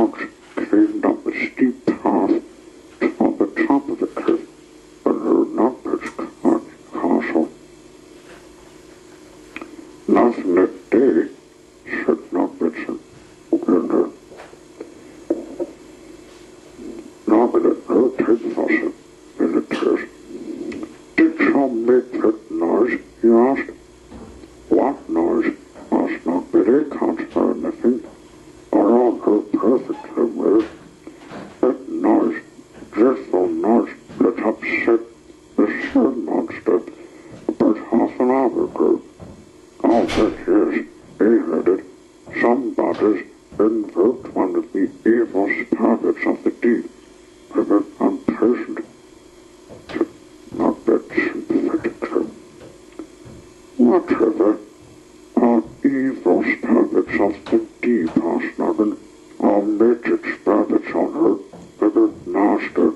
dogs came up a steep path toward the top of the cliff and heard Notbert's castle. Nothing that day, said Notbertson. Noggin at no tipfosset in the cliff. Did some make that noise? He asked. What noise? Asked Nogbert. He can't hear anything. I all heard perfectly well. That noise, dreadful noise that upset the sea monster about half an hour ago. I'll bet yes, he heard it. Somebody's invoked one of the evil spirits of the deep. They were unpleasant. Said Nogbert sympathetically. Whatever are evil spirits of the deep, asked Noggin. Are magic spirits on her? They were nasty.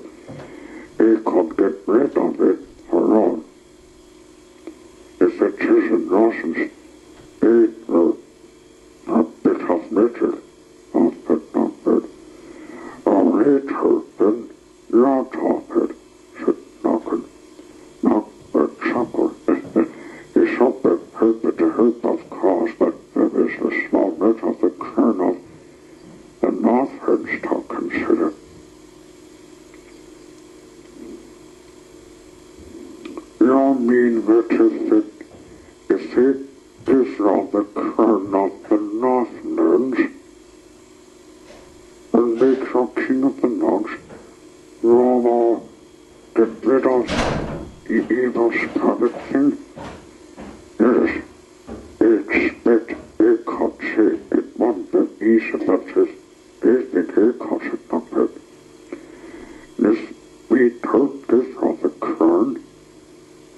He could get rid of it for all. If it isn't nonsense, it will a bit of magic, said Nogbert. I'll hate her then. You're top it, said Noggin. Nogbert chuckled. He thought that help to help, of course, but there was the small bit of the crown of the north heads to consider. You mean that if it is on the crown of the Northlands and makes you king of the Nogs, you'll get rid of the evil spirit thing? Yes, expect he could say it won't be easy, but they think he could sit up it. If we don't get on the crown,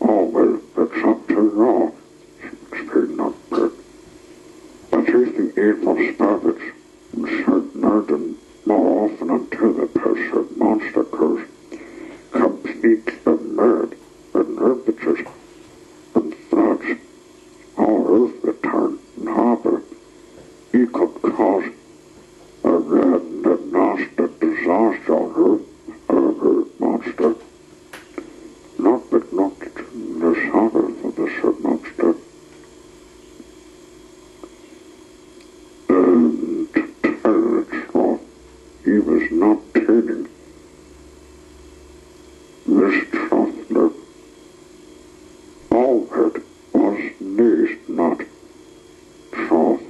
oh well, it's up to law, explained Nogbert. But he's the evil spirits, and certainly them more often until the person monster goes completely mad and impetus and floods all over the town and harbour. He could cause a red and nasty disaster on her monster. Nogbert looked in the shadow for the said monster. And to tell the truth, he was not telling this truthfully. All that was needs not truth.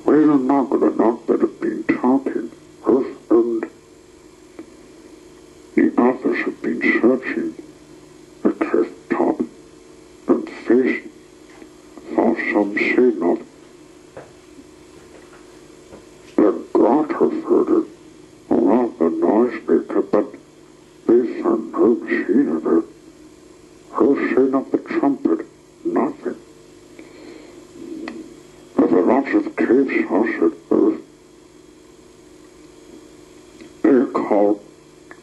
Well, Noggin and Nogbert had been talking, and the others had been searching the cliff top and facing for some sign of the grotto further, around the noisemaker, but they found no sign of it. No sign of the trumpet, nothing. There were lots of caves, said Earth. They're called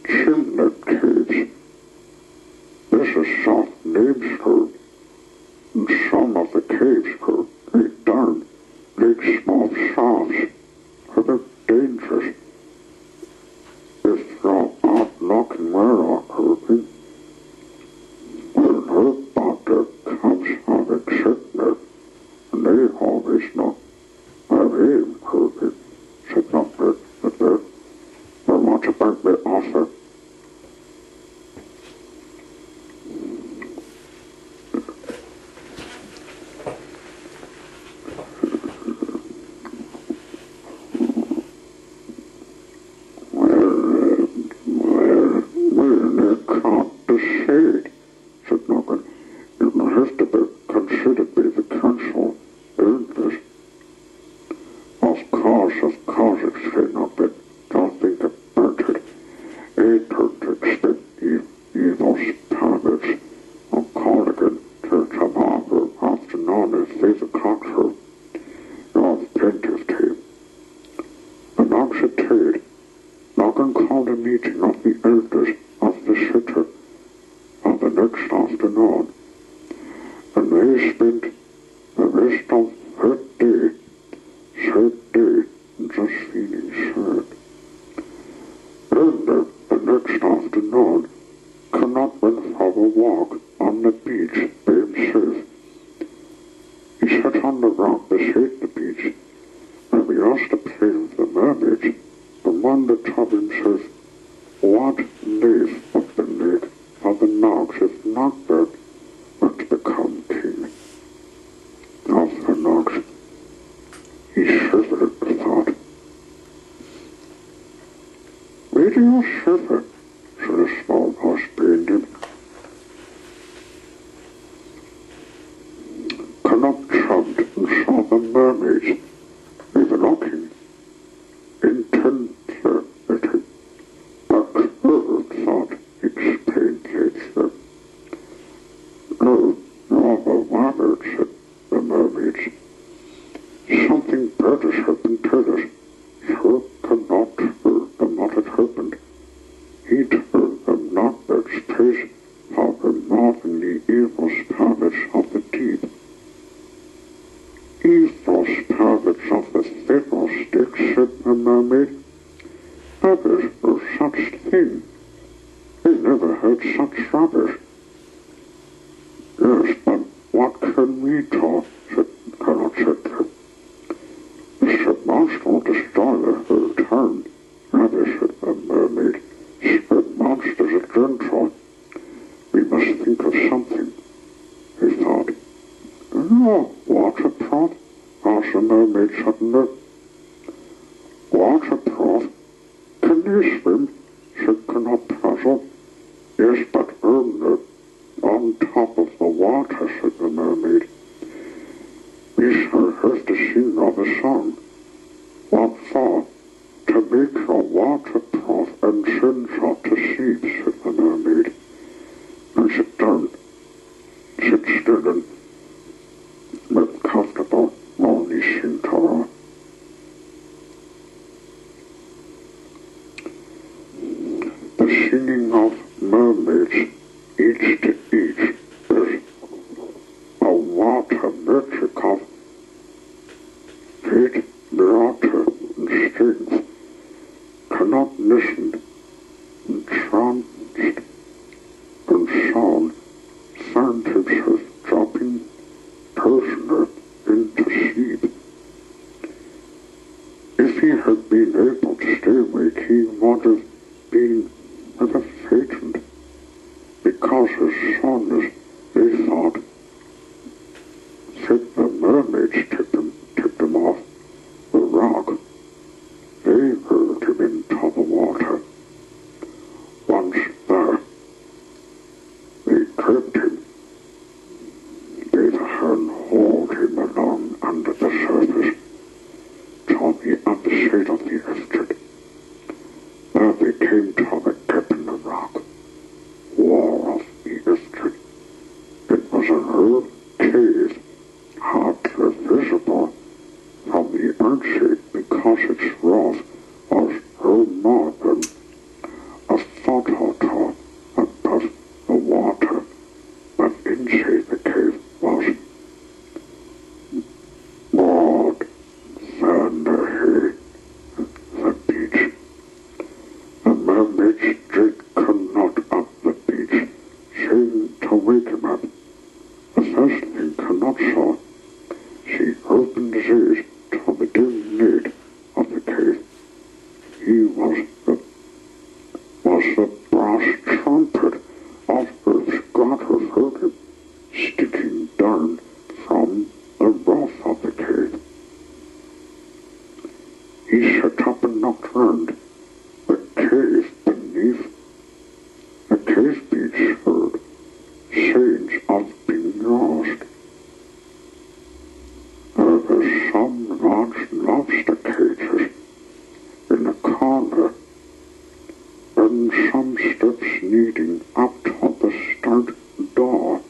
chimney caves. This is soft names for and some of the caves go right down like small shafts. They're dangerous. If you're out knocking where or hoping, well, her doctor comes having sickness, and they always know where he hoping, said Nogbert. But what about the offer? Said Noggin. It will have to be considered by the council, isn't it? Of course, exclaimed Nogbert. Don't think about it. I don't expect evil spirits of Corrigan to come over afternoon if they've a cocktail. You have plenty of tea. The Nogs had tea'd. Noggin called a meeting of the elders of the city on the next afternoon, and they spent the rest of that day just a play of the mermaids, the wonder to himself, what knave would be made of the Nogs if Nogbert were to become king of the Nogs? He shivered at the thought. "Why do you shiver?" said a small voice behind him. Canuck jumped and saw the mermaids. They were looking intently at him. A cruel thought explained later. "No, the water," said the mermaids. "Something bad has happened to us. You cannot tell them what had happened. He told them not that space for removing the evil spirits of the deep. Evil spirits of the fiddlesticks," said the mermaid. "There is no such thing. I never heard such rubbish." "Yes, but what can we do?" said Colonel Chitler. "Mr. Monster will destroy the whole town." "Rather," said the mermaid, "spread monsters are gentle. We must think of something." He thought. "No, waterproof?" asked the mermaid suddenly. "Waterproof? Can you swim?" said Colonel Puzzle. "Yes, but only on top of the water," said the mermaid. "We shall have to sing of a song." "What for?" "To make your waterproof and gentle to sleep," said the mermaid. "Now sit down. Sit still and make comfortable while we sing to her." The singing of mermaids, each to each, is a water magic of great beauty and strength. Cannot listen, entranced and sound, found himself dropping personally into sleep. If he had been able to stay awake, he would have been rather frightened, because as soon as they thought that the mermaids took them off the rock, they hurled him into the water. Once there, they gripped him. They then hauled him along under the surface to the other side of the estuary. There they came to the gap in the rock wall of the estuary. It was an old cave, hardly visible from the outside because its roof was no more than a foot or two above the water, but inside the cave was broad, sandy, the beach. The mermaids did come not up the beach, saying to wake him up. The first thing Canot saw, she opened his ears to the dim lid of the cave. He was the brass trumpet of whose God had heard him, sticking down from the roof of the cave. He sat up and looked round. The cave beneath, the cave beach showed signs of being lost. There were some large lobster cages in the corner, and some steps leading up to the stout door.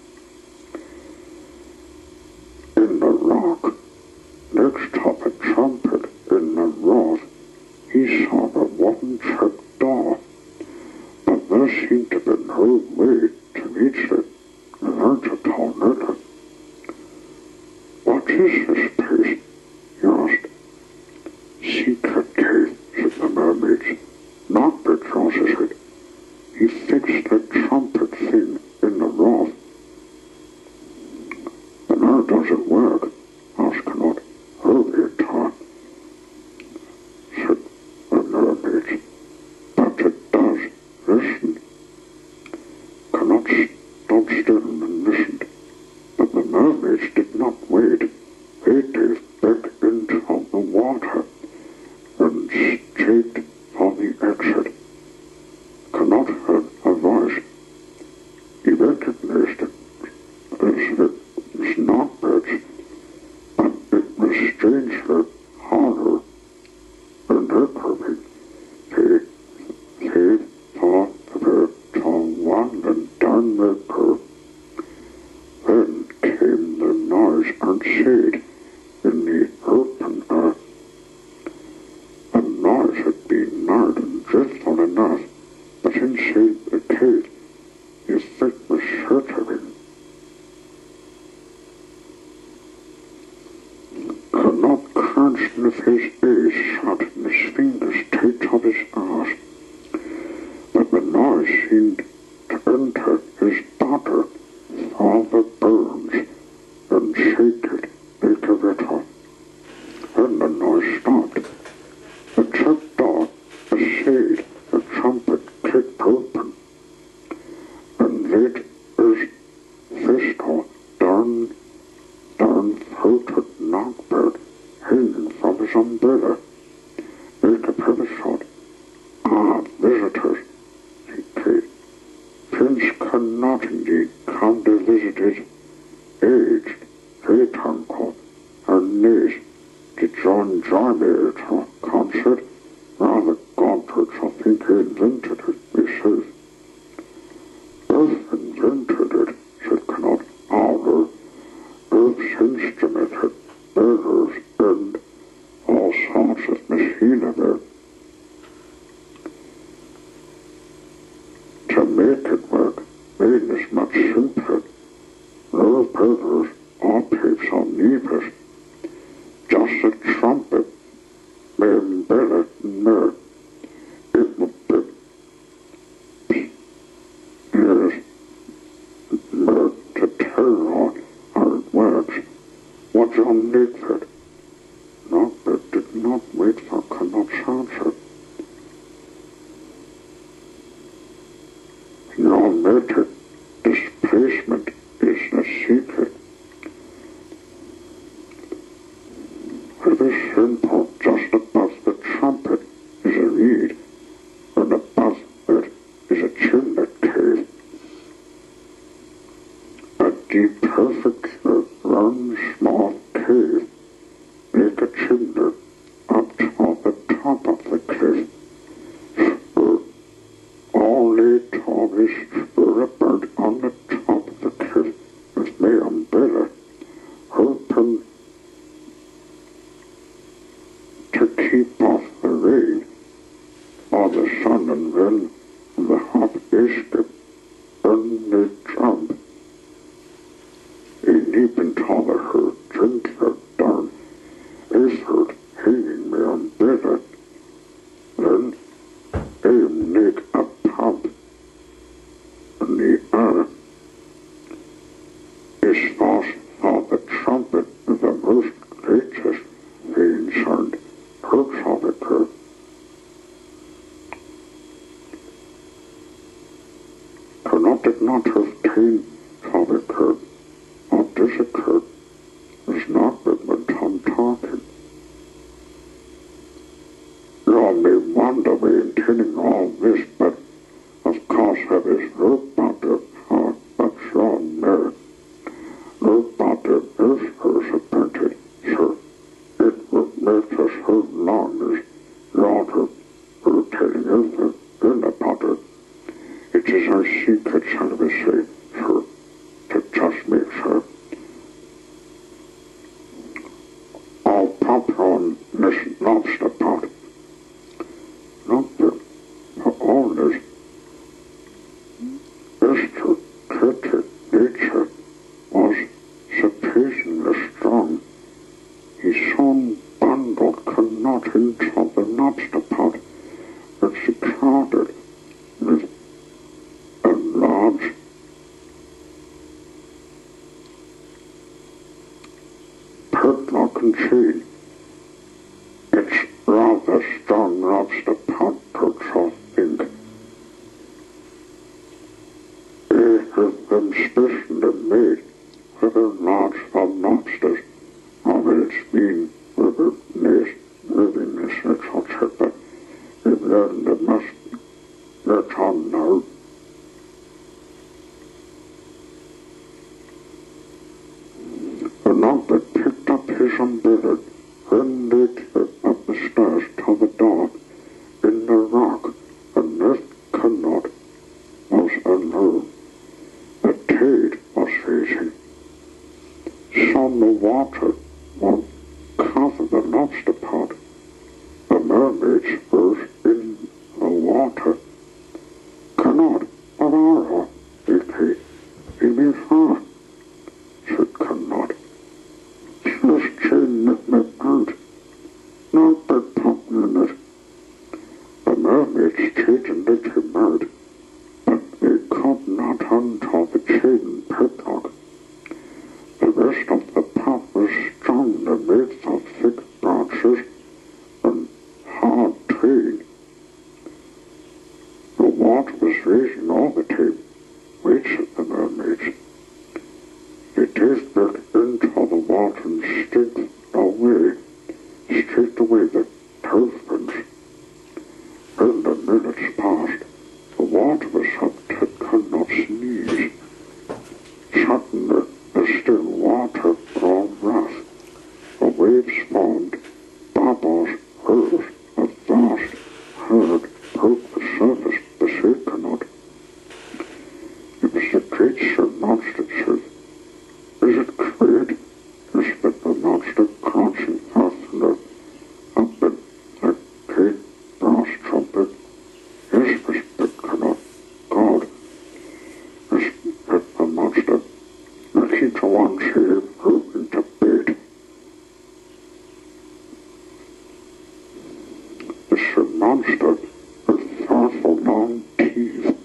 In the rock, next to the trumpet in the roof, he saw a wooden trap door, but there seemed to be no way to reach it. Learned to tell later. "What is this place?" he asked. "Secret cave," said the mermaids. "Not because," he said. "He fixed the trumpet thing in the roof." "And how does it work?" asked Canot. "Oh, it with his ears shut and his fingers tight up his arse. But the noise seemed to enter his body, all the bones, and shake it, make a rattle. Then the noise stopped. The trapdoor, the shade, the trumpet kicked open, and lit his pistol darn-throated knockbird hanging from his umbrella. Make a purpose shot. Ah, visitors, he cried. Prince cannot indeed come to visit his aged great-uncle and niece to join me at a concert. Rather Godfrey shall think he invented it, he says. Earth invented it, said Connaught. Although Earth's instrument had bearers and all sorts of machinery to make it work, made it much simpler. No bearers or pipes or levers, just a trumpet embedded in there. It would be yes, to tell on our words what John Nickford. Knockbird did not wait for Connaught's answer. Your method, displacement, is the secret. It is simple. Just above the trumpet is a reed, and above it is a chimney cave. A deep, perfectly round, small cave. Make a chimney up toward the top of the cliff. Only Tommy's bird on the top of the cliff with my umbrella, hoping to keep off the rain or the sun and wind and the hot escape and the jump. In even taller her gentler down, effort hanging me umbrella. Then aim make a pump in the air. Is fast for the trumpet the most greatest thing sound. Hurts of it occur. Connaught did not have time of it occur. What this occurred was not but went on talking. You may wonder me intending all this, but of course there is nobody hard but John Merrick. Nobody is hers appointed, sir. It would make us so long as you're telling everything about it. It is our secret, shall we say, sir, to just make sure. I'll pop on this lobster pot. Not the all this aristocratic nature was surprisingly strong. He soon bundled Connaught into the lobster pot, which he crowded with a large padlock and chain. It's rather strong lobster pot, I think. It has been specially made for the large for lobsters. It's been with a nice livingness, etc. But if they must get on now. The knockbird picked up his umbrella, then led up the stairs to the door in the rock, and this Connaught was alone. The tide was raging. Some the water would cover the lobster pot. The mermaids were in the water. Connaught, what are you? He cried. He means her, said Connaught. Just chain me out. hurls a vast herd broke the surface, the sea cannot. It was the great Sir Monster truth. Is it creed? Whispered the monster, crunching thunder up in the great brass trumpet. Yes, whispered cannot. God, whispered the monster. I keep the one here moving to bed. The Sir Monster with powerful long teeth.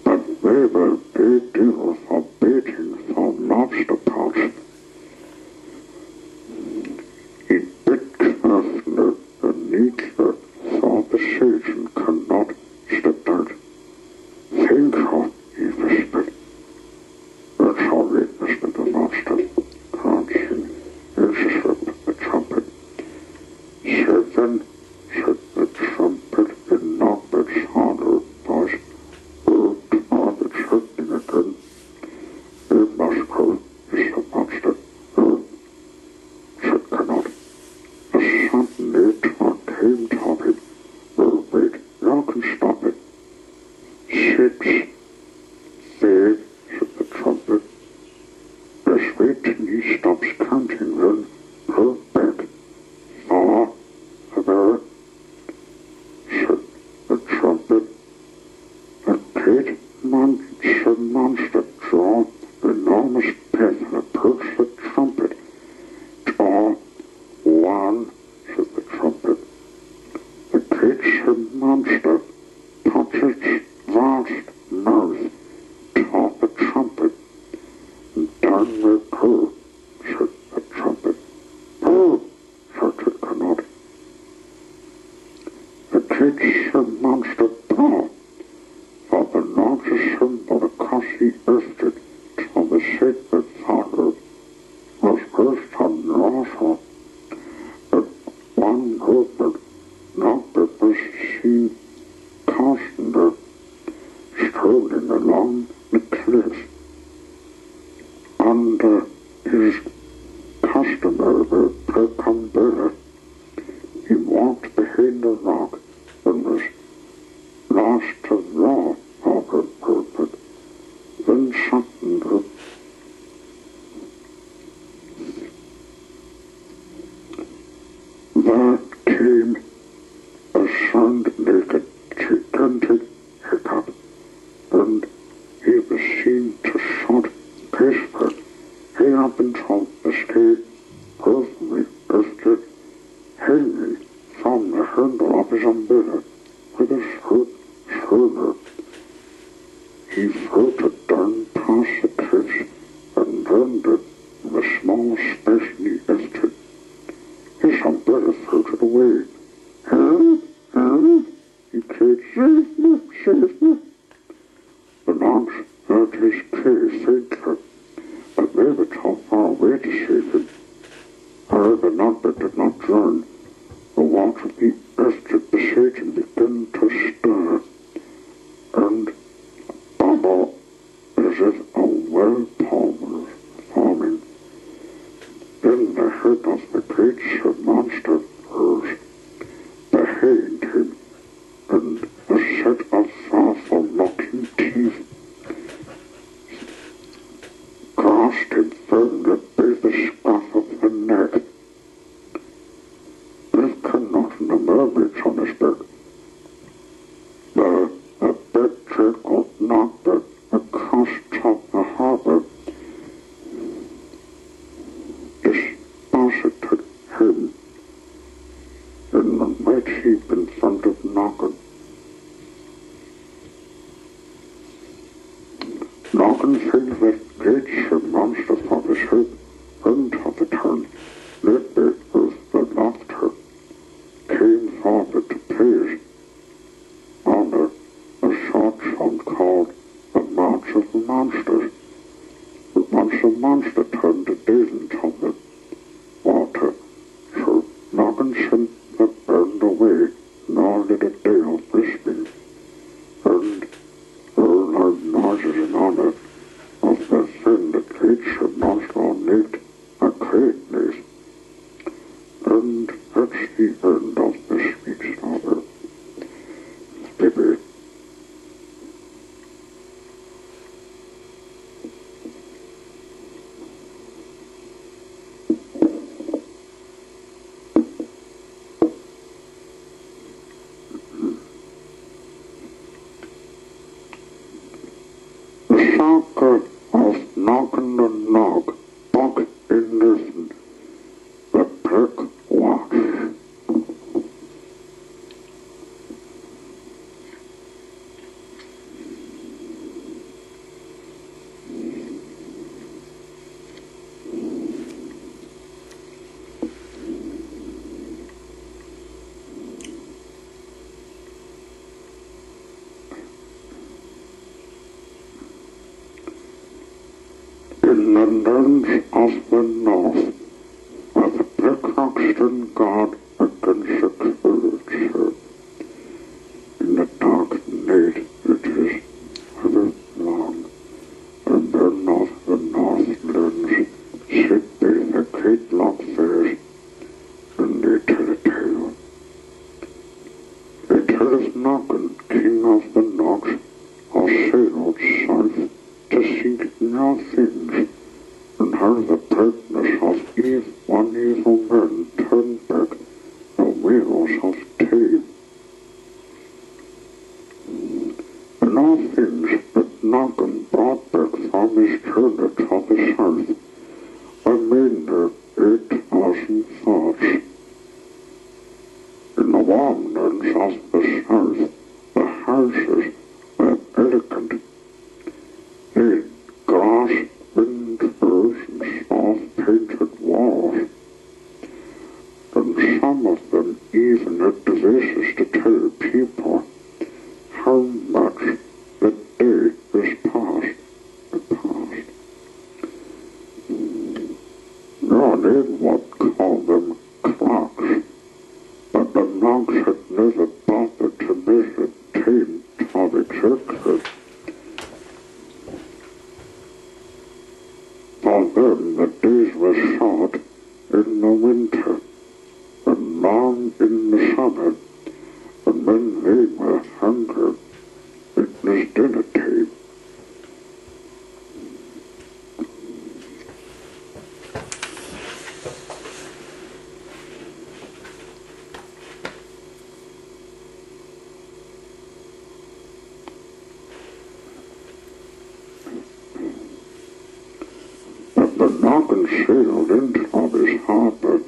But they were a deal forbidding for lobster pots. He bit carefully and neatly for the surgeon cannot step out. Think of, he whispered. That's all right, whispered the monster, crunching his with the trumpet. Seven, said the trumpet in Nogbert's honor voice. Target shooting again. You must go, is the monster. Said cannot. Suddenly it came to him. Wait, you can stop it. 6. There, said the trumpet. Just wait till he stops counting, then pull back. 4. There, said the trumpet. A great monster draw enormous breath and approached the trumpet. 2, 1, said the trumpet. The great monster touched its vast mouth toward the trumpet. Down they go, said the trumpet. Pull, shouted cannot. The great monster blew, for the largest symbol across the earth on the sacred father was earth unlawful. But one movement, Nogbert was seen constantly strolling along the cliff. Under his customary black umbrella, he walked behind the rock and was lost to raw over purpose. Then suddenly there came a sound-naked, gigantic hiccup, and he was seen to shout peacefully, he up until the sky, perfectly lifted, hanging from the handle of his umbrella with his foot shoulder. He floated down past the cliffs and landed in a small space in the earth. His umbrella floated away. Help! Help! He cried, save me! Save me! The monks heard his cry faintly, but they were too far away to save him. However, Nogbert did not drown. The water of the earth beside him began to stir, and bubble as if a whirlpool was forming. Then the head of the great monster rose behind him, and a set of powerful-looking teeth grasped him firmly by the scruff of the neck. There cannot in the mermaids on his back. A big trickle knocked it across top the harbour, deposited him in the wet heap in front of Noggin. Noggin felt that great monster for his head into the turn, led by with the laughter, came forward to praise honor a short song called The March of the Monsters. But once the monster turned to daze into the water, so Noggin sent the burned away, nor did a dale whispering, and all loud noises in honor of the thing that great monster on it a great news. and that's the end of this week's novel. Baby. The saga of Noggin and Nog, Bog in Newton, the Brick Watch. In the lands of the north, where the brick rocks stand guard against the courage, in the dark night it is ever long, and then of the northlands sit they the great log fairs, and they tell a tale. They tell of Noggin, king of the Nogs, or sailed south to seek new things, and how the brightness of one evil man turned back the wheels of time. And all things that Noggin brought back from his journey to the south were made their 8,000 thoughts. In the warm lands of the south, the houses were elegant. They had grass, windows, and soft-painted walls, and some of them even had devices to tell people how much the day is past the past. No, they would call them clocks, but the monks had never bothered to measure time of exactly. For them the days were short in the winter, and long in the summer, and when they were hungry, it was dinner time. But the Noggin sailed into his harbour.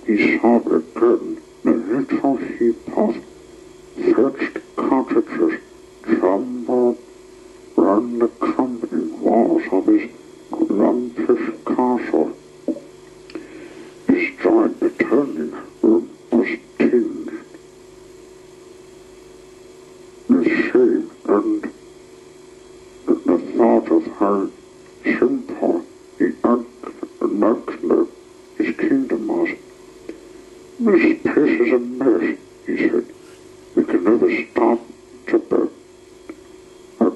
He saw again the little heap of thatched cottages jumbled round the crumbling walls of his lumpish castle. His joy returning room was tinged with shame and the thought of how simple the ugly his kingdom was. This place is a mess, he said. We can never stop to build a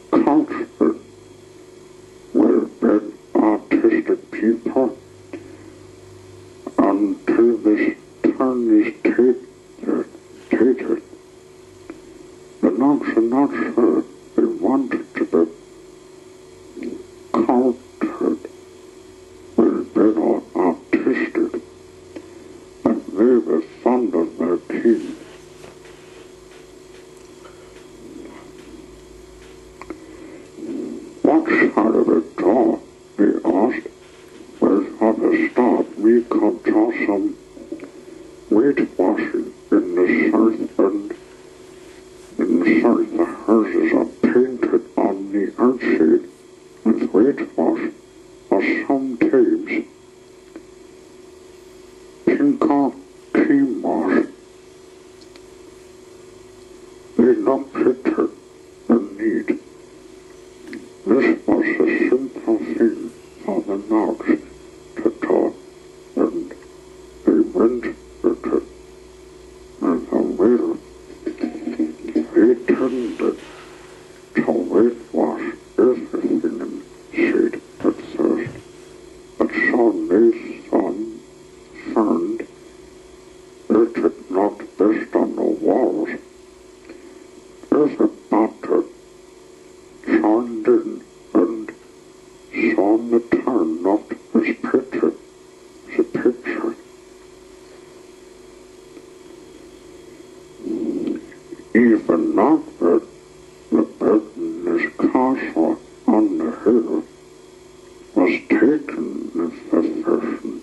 cultured, well-bred, artistic people until this turn is tainted. The Nogs are not sure they wanted to be cultured, well-bred, or artistic, but they were fond of their king. What side of the door, he asked. Well, for a start, we could do some weight washing in the south, and in the south the houses are painted on the outside with whitewash, or sometimes pink or cream wash. They look pretty and neat. This was a simple thing for the Nogs to do, and they went with it with a will. They tended to whitewash everything in shade at first, but so they found not that the bed in his castle on the hill was taken with the fashion.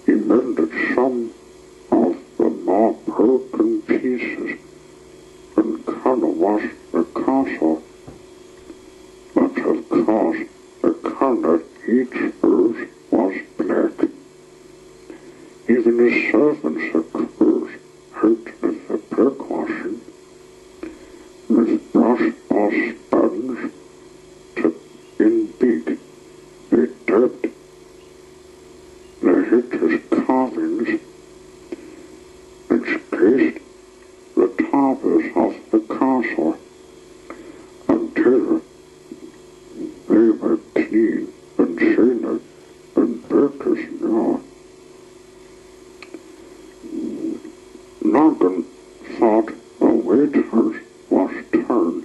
He mended some of the more broken pieces and color-washed the castle, but of course the color each used was black. Even the servants of course helped with the brickwashing, with brush or sponge to in beak. They dabbed the hitch's carvings, which cased the towers of the castle until they were clean and sailor and black as snow. Noggin thought the waiter's wash turn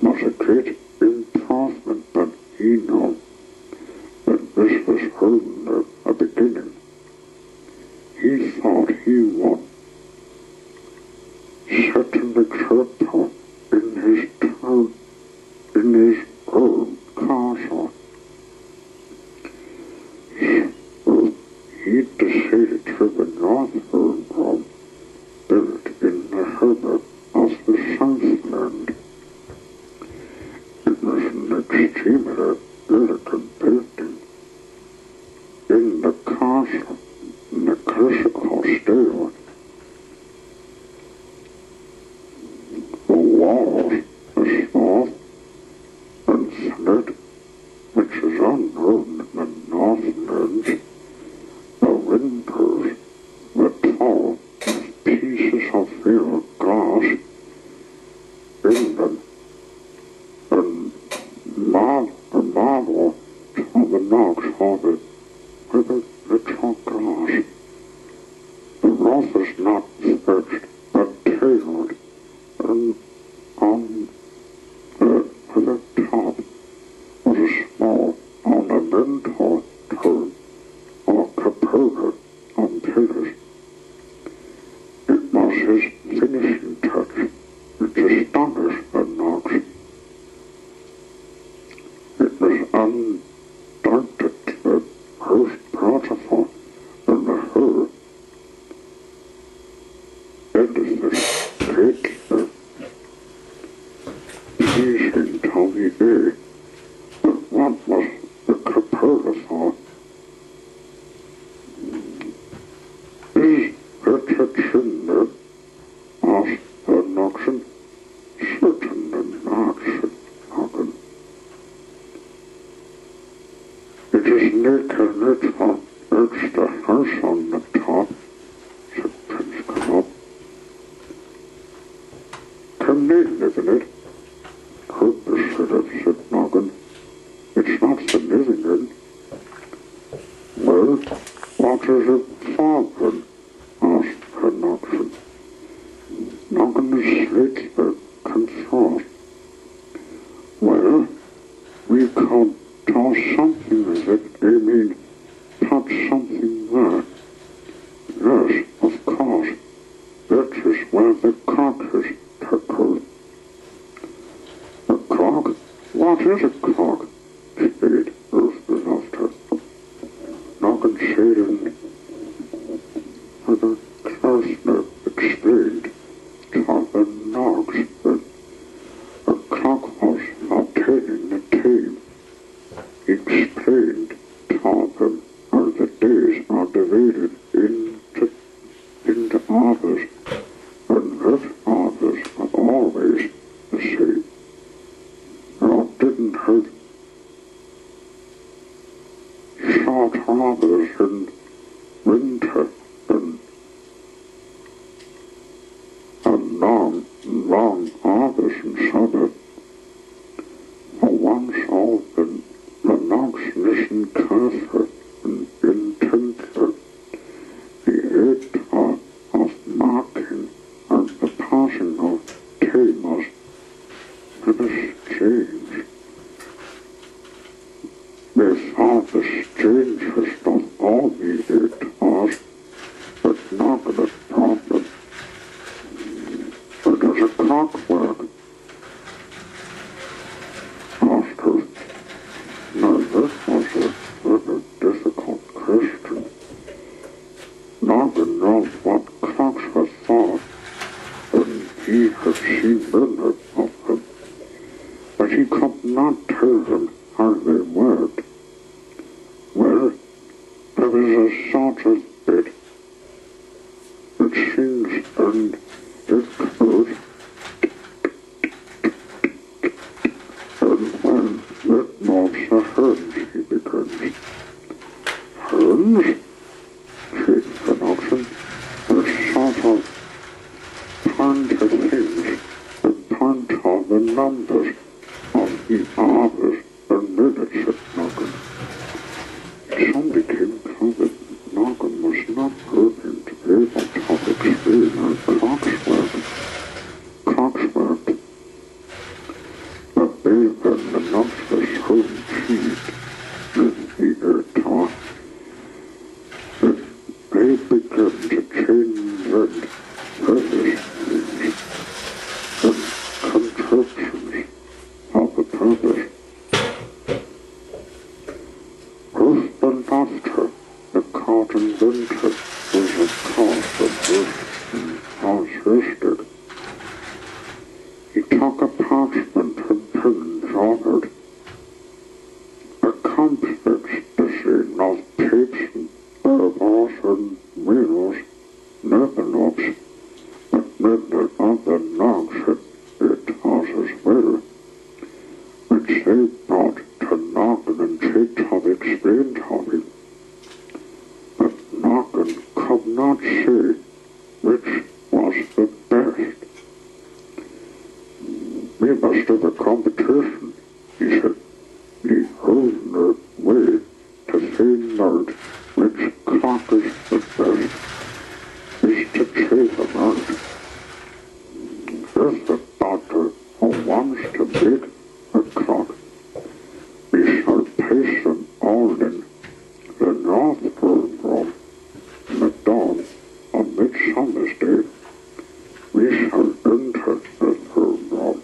was a great improvement, but he knew that this was only a beginning. He thought he would set an example in his town, in his own castle. So he decided to the northern room built in the harbour of the Southland. It was an extremely elegant building. In the castle, in the classical style, the walls are smooth and solid, which is unknown in the Northlands. The windows were tall, with pieces of real glass in them, and marble on the knocks of it with a little glass. The roof is not thatched, but tiled, and on the top was a small ornamental tone or cupola on pillars. It was his finishing touch which astonished the Knox. It was undoubtedly the most beautiful in the whole edifice, greatly pleasing to the eye. But what was the cupola for? Is it a chimney? Asked the Noxon. Certainly not, said Noggin. It is naked little. It's the house on the top, said Prince Knop. Can they live in it? Could be said Noggin. It's not for living in. Well, what is it for then? Asked Herr Noxon. Noggin is slightly confused. Well, we could do something with it. I mean, put something there. Yes, of course. That is where the cock is tickled. A cock? What is a cock? Said Ruth the laughter. Noggin said in the closeness explained to the Nogs that a cock was for telling the tale. He explained to them how the days are divided into hours, and that hours are always the same. Now didn't have short hours in winter and long hours in summer. For once all the Nogs listened carefully and intently. The act of marking and the passing of tamers had a strange. They thought the strangest of all the 8 was clockwork. After, now this was a very difficult question. Noggin knows what clocks were for, and he had seen many of them, but he could not tell them how they worked. Well, there was a sort of bit that sings and it goes, and when it moves the horns, he begins. Horns? Said the oxen, a sort of pointed things that point all the numbers of the hours and minutes at Noggin. It soon became clear that Noggin was not going to be able to explain how clocks worked. But they had announced this home cheese in the air talk that they began to change and purpose things and contraptions of the purpose. With the laughter, the cotton winter was of course the most altruistic. He took a parchment and pen and ordered a complex design of tapes and baubles and wheels and envelopes, but many other knobs it was as well, which they brought to Noggin and tried to explain to him. But Noggin could not say which was the best. We must have a competition, he said. The only way to find out which clock is the best is to take them out. If the doctor who wants to make a clock, we shall place them all in the North Room in the dawn on Midsummer's Day. We shall enter the room,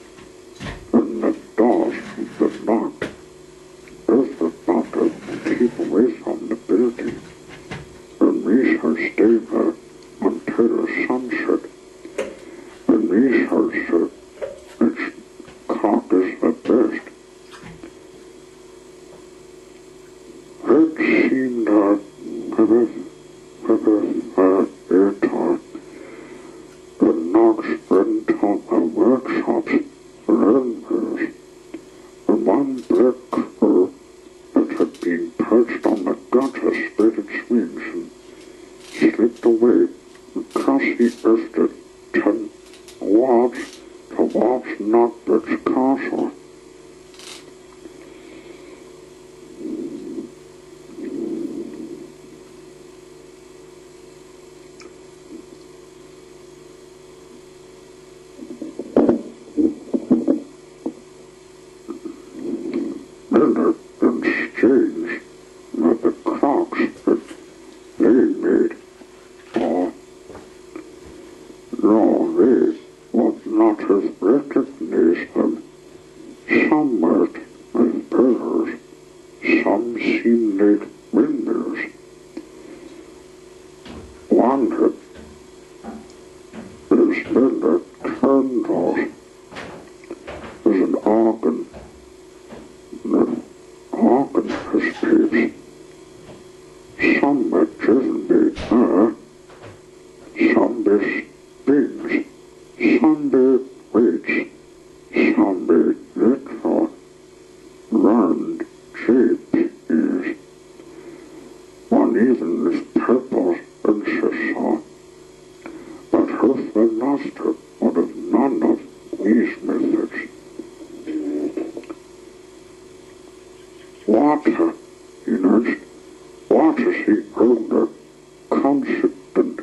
and the doors will be locked. If the doctor keep away from the building, and we shall stay there until the sunset, and we shall say which clock is the best. It seemed the knocks went on the workshops for engineers, and one black crow that had been perched on the gutter spread its wings and slipped away across the earth towards Nogbridge Castle. Miller and Strange were the clocks that they made, or no, they would not have recognized them. Some worked with pillars, some seemed like windmills. One had this Miller candles was an organ. The organ has tapes. Some were driven by air, some by springs, some by weights, some by little round shaped ears. One even is purple and scissor, but with the master would have none of these methods. Water, he nudged. Water's the only consistent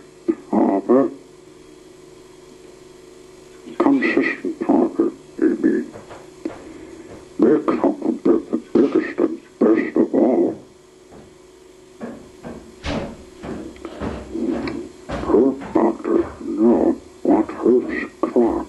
power, you mean. They come up with the biggest and best of all. Her doctor know what hers clock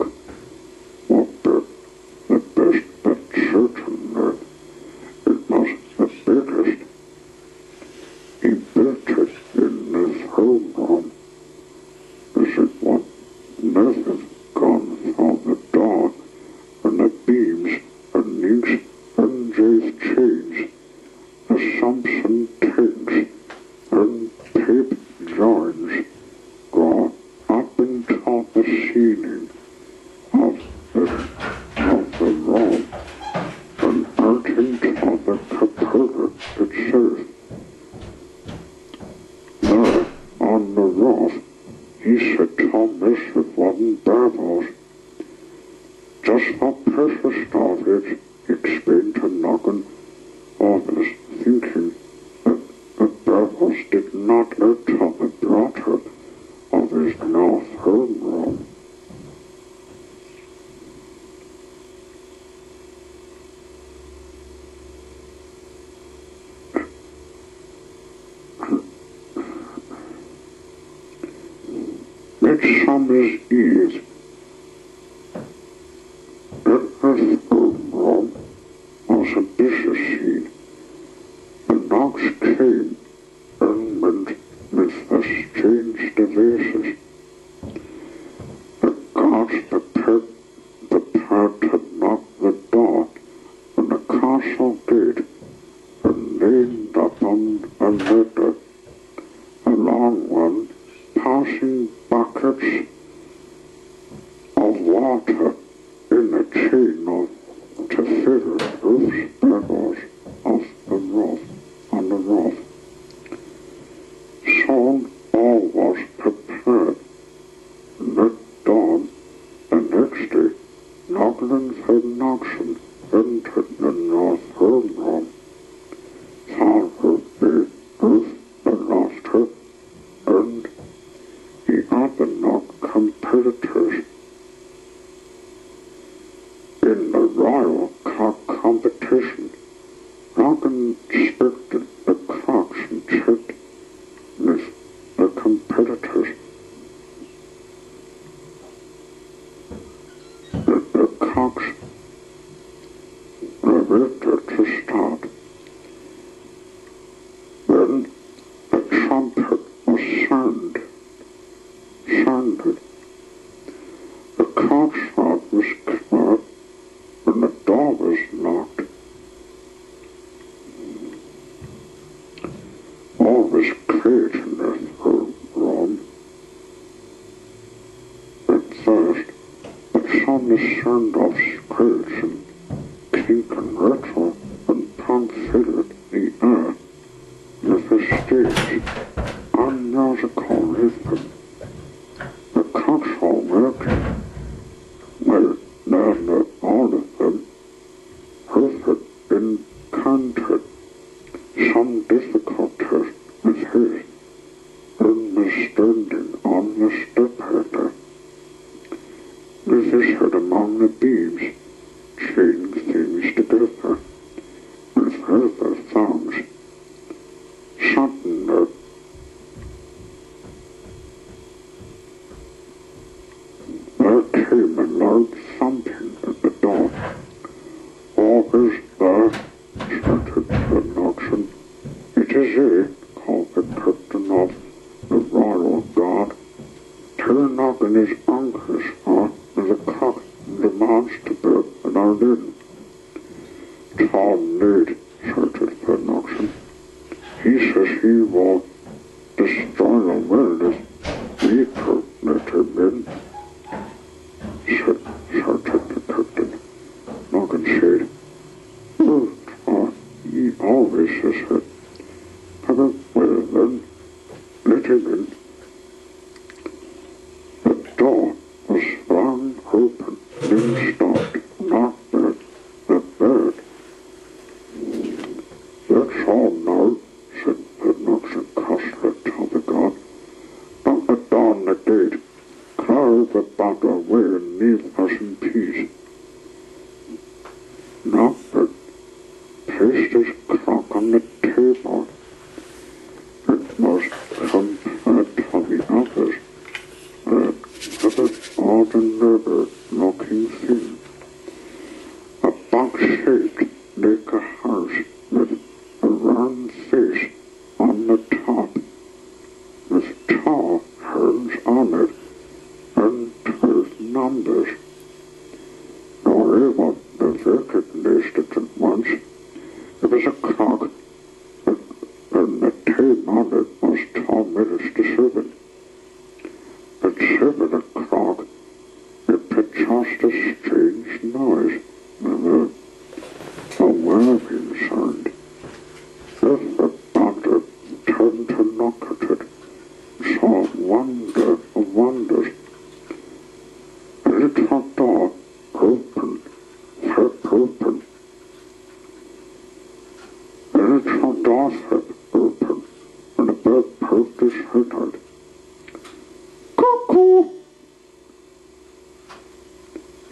mischief wasn't Barrow's. Just for precious started, he explained to noggin, always thinking that the Barrows did not enter the blotter of his north home room. Midsummer's Eve. The home room was a busy scene. The knocks came and went with the strange devices. The guards prepared to knock the door on the castle gate and leaned upon a ladder, a long one, passing buckets of water in a chain to fill roofs bubbles of the roof on the roof. Soon all was prepared. And at dawn the next day, Noggin and Noxon entered the north home room. Found her bed, Ruth and lost her, and the other knock competitors in the royal cock competition. Noggin inspected the cocks and checked with the competitors. The cocks were ready to start. Then the trumpet was sounded. The cocksword was cleared and the door was locked. All was quiet in the room. At first, the sun discerned of squirrels and kink and rattle and punk filled the air with a stage and musical rhythm. The cocks all worked. Well, then all of them had encountered some difficulties with his understanding on the step-ladder. With his head among the beams, chaining things together with leather thongs. Suddenly, there came a loud thumping at the door. All is there, shouted Sir Noxon. It is he, called the captain of the royal guard. Tell Noggin his uncles are with a cock and demands to be allowed in. Tom need, shouted Sir Noxon. He says he will destroy the world if we don't let him in. Shouted the captain. Noggin said, "Oh, he always says it. Well then, let him in." The door was flung open, then stopped, knocked at the bed. "That's all now," said the Noxon crossly to the guard. "Don't let down the gate. Clear the battle away and leave us in peace." Noggin placed his clock on the table. It was compared to the others, an ordinary looking thing. A box-shaped like a house with a round face on the top, with tall hands on it and 12 numbers. Not able to recognize it at once. It was a clock, and the time on it was 12 minutes to 7. At 7 o'clock, it produced a strange noise, a whirring sound. Then the doctor turned to look at it, saw wonder of wonders, Cuckoo!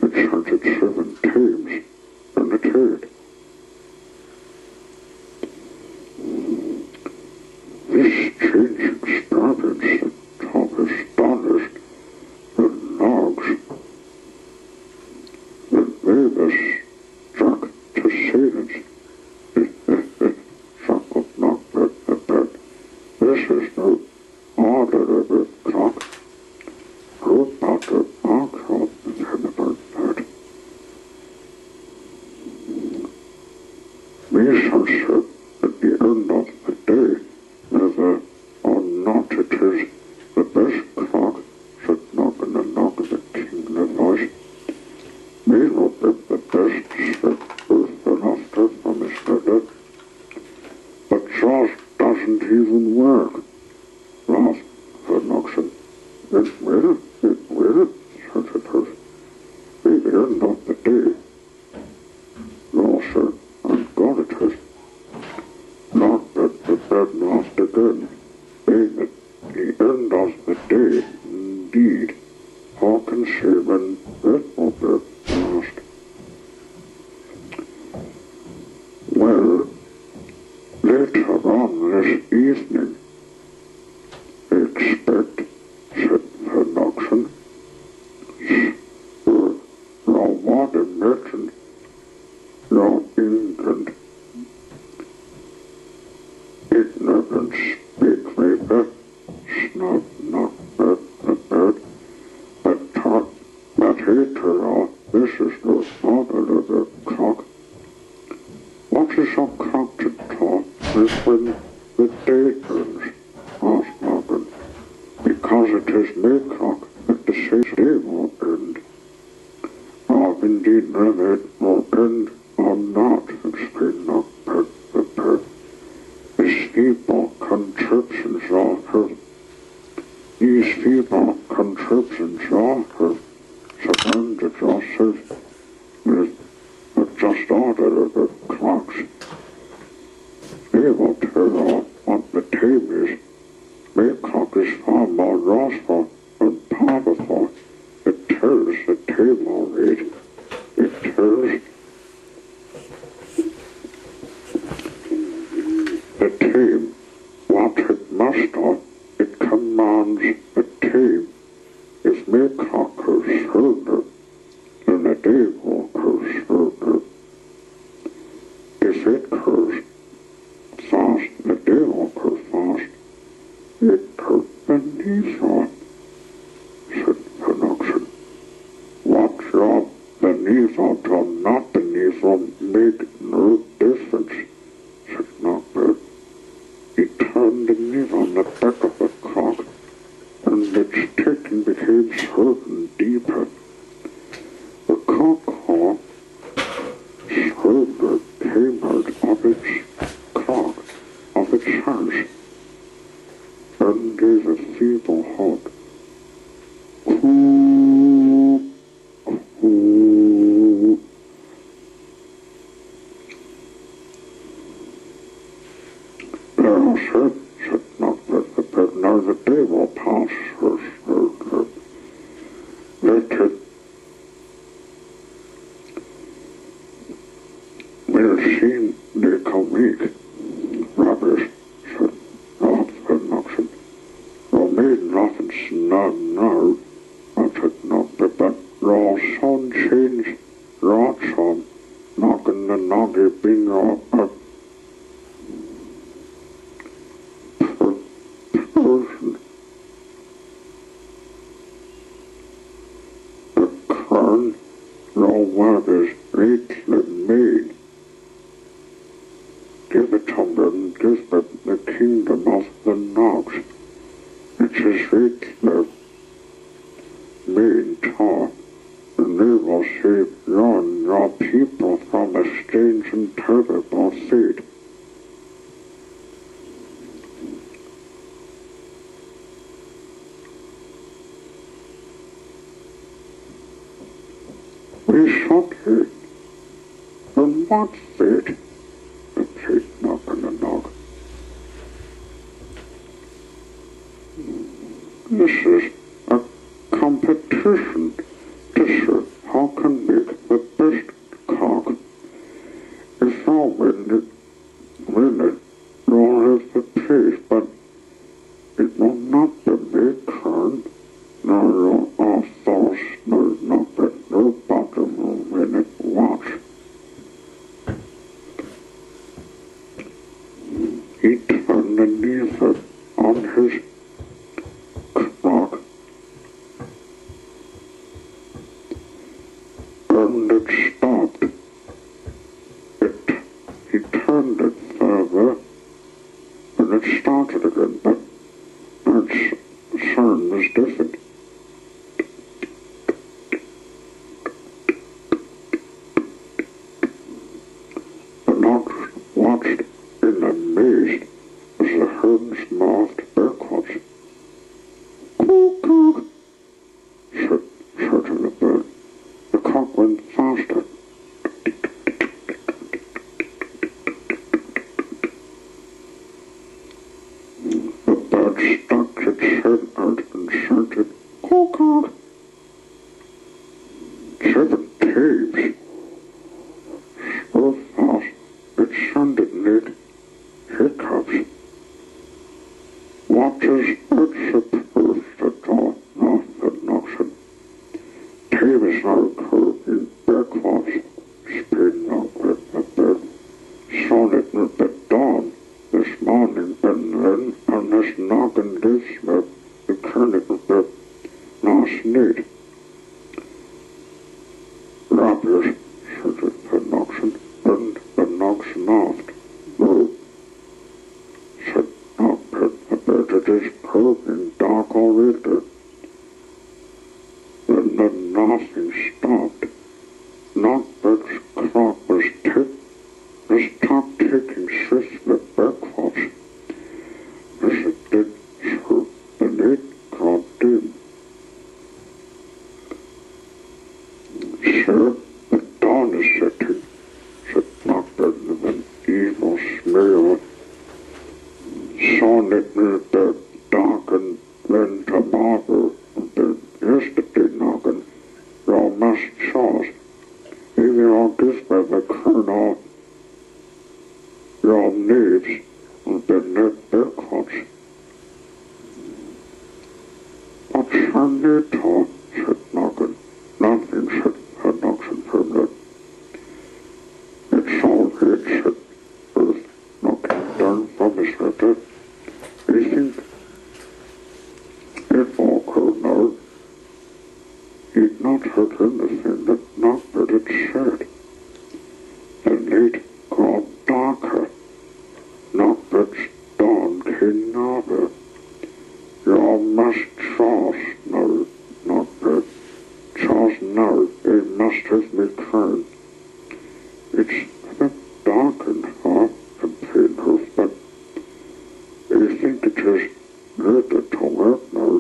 It shouted 7 times, and it heard. This strange experience had astonished the Nogs. It made us struck to silence. Chuckled Knockbird. This is no ordinary clock. Who about the clock? The bird said. We shall sit at the end of the day, whether or not it is the best clock, said Noggin and Noggin the king in a voice. May not be the best, said Ruth the laughter from his brother. But yours doesn't even work, laughed the Noggin. It will, said the Ruth. By the end of the day. No, sir, I'm God it is. Not that the bed laughed again, being at the end of the day, indeed. How can she when it will be last? Well, later on this evening, expect, said the Noggin. Now what imagine your England ignorant speak maker, snub Knockbird the bird, but taught that later this is the order of the clock. What is a clock to talk with when the day turns? Asked Noggin. Because it is May clock that the same day will end. Indeed, whether it will end or not, explained Knockbird the bird. These feeble contraptions are her, surrounded yourself with the just order of the clocks. They will tell what the time is. May clock is far more useful and powerful. It tells the time already. It tells the time what it must have. It commands a time. If May clock goes further, then the day will go further. If it goes fast, the day will go fast. It goes beneath her, said the Noggin. What you're beneath or not beneath will make no difference, said Knockbird. He turned the needle on the back of the clock, and its ticking became certain deeper. The cock-hawk slowly came out of its clock, of its house, and gave a feeble hope. Coo, coo. Now, said Knockbird the bird, now the day will pass, let it. We'll see next week. Rubbish, said Noggin. Your maiden nothing snug now, said Knockbird, but your son changed your son, Noggin the Noggy being your person. The crown your word is lately made. Give it to me and give me the kingdom of the Nogs. It is lately made taught, and they will save you and your people from a strange and terrible fate. We shot it. And what fate? Said Noggin and Nog. This is a competition to see how can make the best cock. If I win it, you'll have the place, but it will not be my turn. No, you're off those, no, not that nobody will win it. Watch. He turned the lever on his clock, and it stopped. He turned it further, and it started again, but its sound was different. The dogs watched in amaze as the hens moved backwards. "Cock, shouted the bird. The cock went faster. The bird stuck its head out and shouted, "Cock." 7 times. So fast it sounded like hiccups. What is it supposed to do? Nothing, nothing. Tables are curving backwards. Spin up with the bird. Saw it with the dawn this morning, and this noggin gives me the kind of the last night. Rubbish, said the noggin, and the noggin laughed. No, said Nogbert, the bird, it is curving dark already. Then the laughing stopped. Nogbert's clock was stopped ticking swiftly backwards. As it did so, the night got dim. "Sir, the dawn is setting," said Nogbert with an evil smile. "Saw it with the dark and then tomorrow, the yesterday noggin, you must choose. Either you'll give me the kernel, your knees, and the net backwards." "What's your need to?" said Noggin. "Nothing," said the noggin firmly. "It's all right," said Earth, looking down from his letter. "You think it will go now?" He'd not heard anything that Nogbert had said. The night got darker. Nogbert's dawn came nearer. "You must choose now, Nogbert. Choose now, you must have me turn." "It's a bit dark in here," complained Hoof, "but I think it is ready to work now."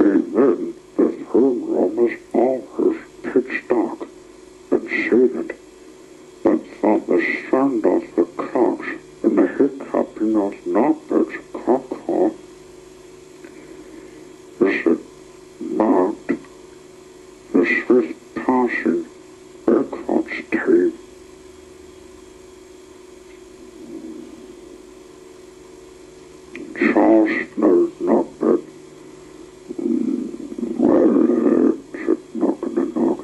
Amen. The throne room is always pitch dark and silent, but from the sound of the clocks and the hiccuping of Nogbert's cock-call, as it marked the swift passing backwards time. Charles snowed Nogbert. "Well, said Noggin and Nog.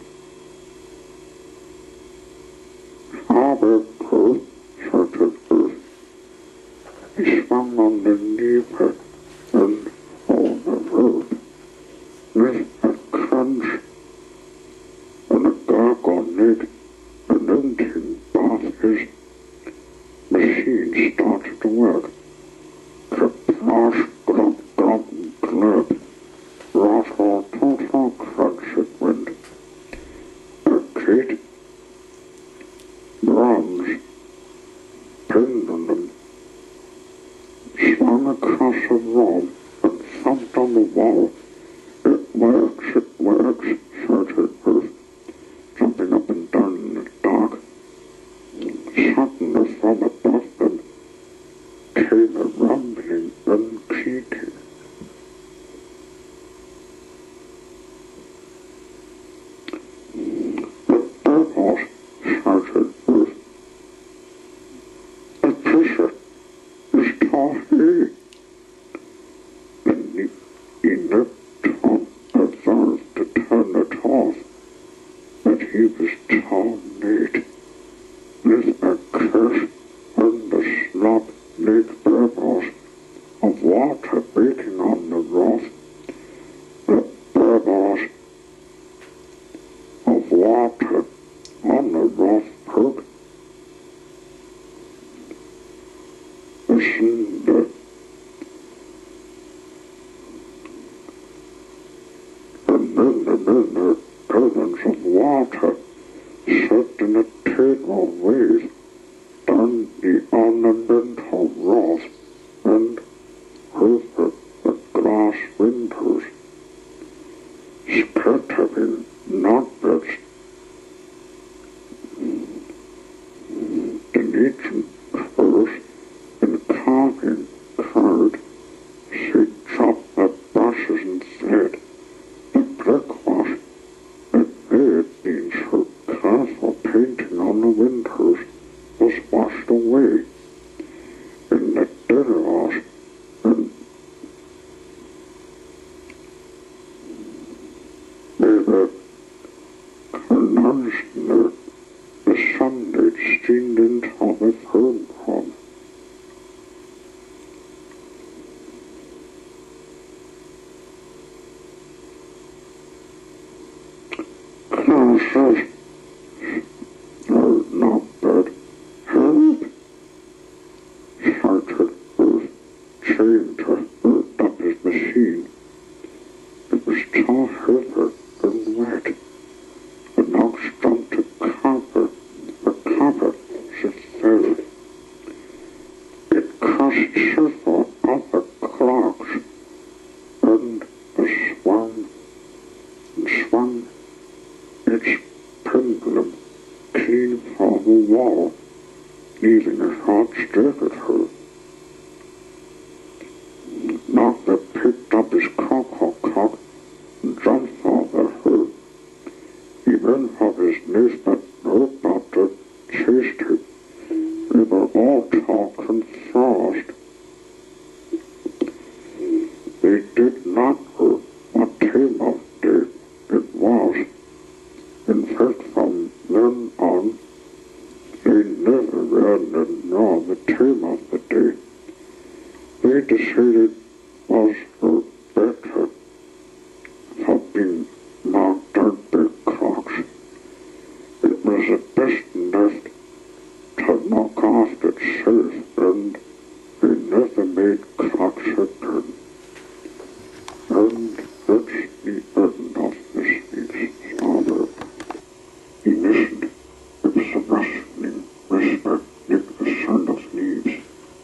"Harbour Earth," shouted Earth. He swung on the lever and on the road, with a crunch and a gargle neck and emptying bath, his machine started to work. Kerplash, glop, glop, glop. Rattle, total crunch it went. A great bronze pendulum swung across the room and thumped on the wall. "It works, shouted Earth, jumping up and down in the dark. Suddenly from above them came a rumbling and creaking. enough time advanced to turn it off, but he was too late. With a curse and the snub-neck bubbles of water beating on the roof, the bubbles of water on the roof broke. And then the currents of water set in a tidal wave down the ornamental roof and over the glass windows, scattering nuggets in each curse and carving card. She chopped the brushes and said the brickwash that they had been so careful painting on the windows was washed away in the daylight, and they were announcing the Sunday steamed into the home from. Claire says, not bad. Help! Shouted Ruth, chained to Dubby's machine. It was too heavy and wet. The knock jumped to cover. The cover, she fell. It crushed several other clocks, and swung its pendulum clean for the wall, leaving a hard stick at her. Knocker picked up his cock and jumped over her. He went for his knees, but no doctor chased him. They were all talking fast. They did not know what time of day it was. In fact, from then on, they never really knew the time of the day. They decided was for better for being knocked out by clocks. It was the best left to knock off itself, and they never made clocks again.